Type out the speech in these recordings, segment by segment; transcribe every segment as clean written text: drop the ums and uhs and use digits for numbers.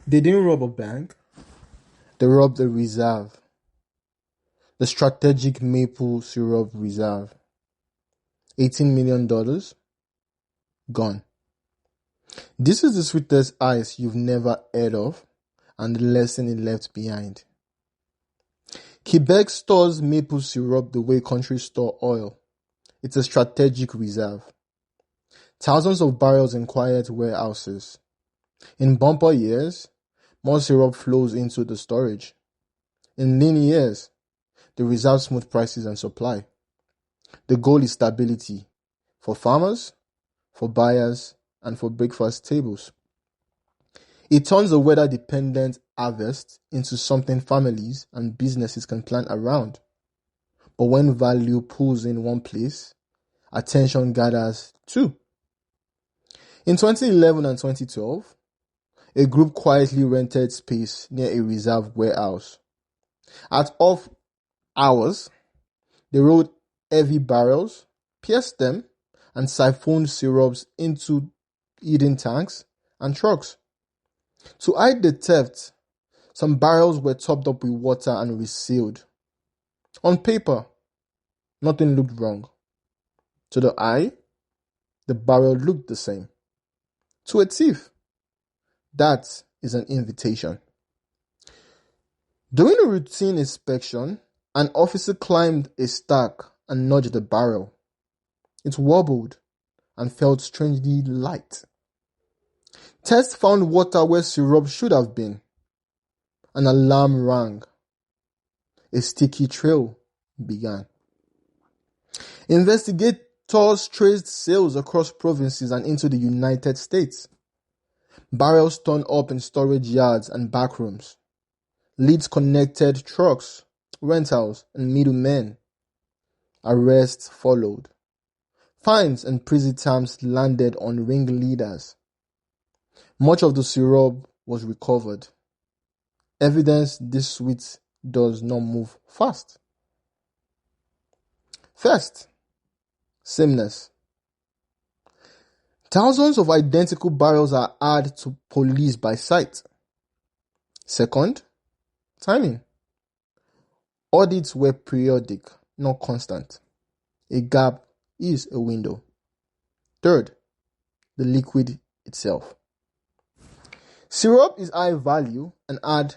They didn't rob a bank, they robbed a reserve, the strategic maple syrup reserve. $18 million gone. This is the sweetest ice you've never heard of, and the lesson it left behind. Quebec stores maple syrup the way countries store oil. It's a strategic reserve. Thousands of barrels in quiet warehouses. In bumper years, more syrup flows into the storage. In lean years, the reserve smooth prices and supply. The goal is stability for farmers, for buyers, and for breakfast tables. It turns a weather-dependent harvest into something families and businesses can plan around. But when value pulls in one place, attention gathers too. In 2011 and 2012, a group quietly rented space near a reserve warehouse. At off hours, they rolled heavy barrels, pierced them, and siphoned syrups into hidden tanks and trucks. To hide the theft, some barrels were topped up with water and resealed. On paper, nothing looked wrong. To the eye, the barrel looked the same. To a thief, that is an invitation. During a routine inspection, an officer climbed a stack and nudged the barrel. It wobbled and felt strangely light. Tests found water where syrup should have been. An alarm rang. A sticky trail began. Investigators traced sales across provinces and into the United States. Barrels turned up in storage yards and backrooms. Leads connected trucks, rentals, and middlemen. Arrests followed. Fines and prison terms landed on ringleaders. Much of the syrup was recovered. Evidence this sweet does not move fast. First, sameness. Thousands of identical barrels are added to police by sight. Second, timing. Audits were periodic, not constant. A gap is a window. Third, the liquid itself. Syrup is high value and add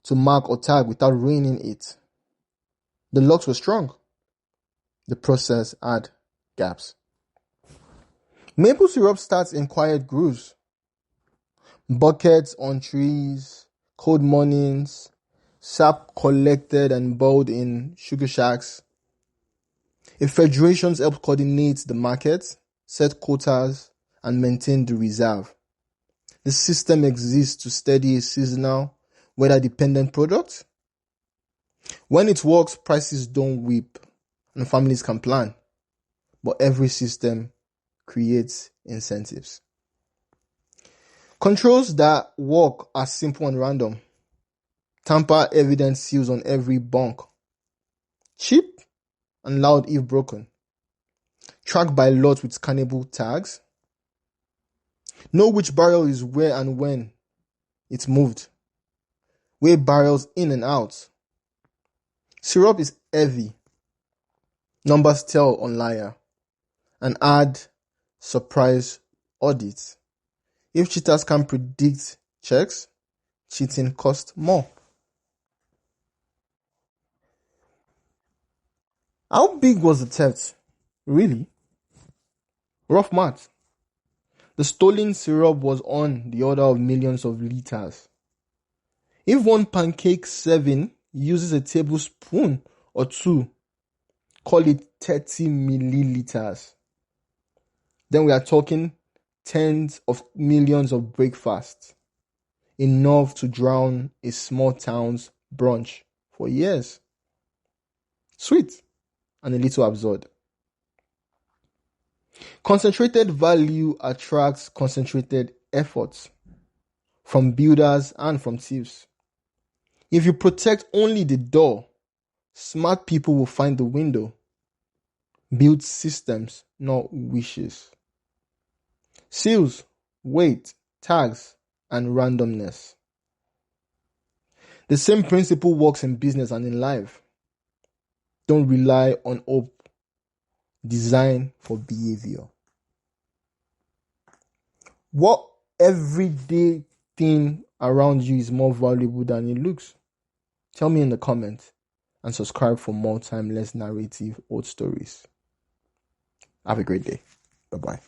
to mark or tag without ruining it. The locks were strong. The process had gaps. Maple syrup starts in quiet grooves. Buckets on trees, cold mornings, sap collected and boiled in sugar shacks. If federations help coordinate the market, set quotas, and maintain the reserve, the system exists to steady a seasonal, weather-dependent product. When it works, prices don't weep and families can plan. But every system creates incentives. Controls that work are simple and random. Tamper evidence seals on every bunk. Cheap and loud if broken. Track by lot with scannable tags. Know which barrel is where and when it's moved. Weigh barrels in and out. Syrup is heavy. Numbers tell on liar. And add surprise audits. If cheaters can predict checks, cheating costs more. How big was the theft? Really? Rough math. The stolen syrup was on the order of millions of liters. If one pancake serving uses a tablespoon or two, call it 30 milliliters. Then we are talking tens of millions of breakfasts, enough to drown a small town's brunch for years. Sweet and a little absurd. Concentrated value attracts concentrated efforts from builders and from thieves. If you protect only the door, smart people will find the window. Build systems, not wishes. Seals, weight, tags, and randomness. The same principle works in business and in life. Don't rely on hope. Design for behavior. What everyday thing around you is more valuable than it looks? Tell me in the comments and subscribe for more timeless narrative old stories. Have a great day. Bye-bye.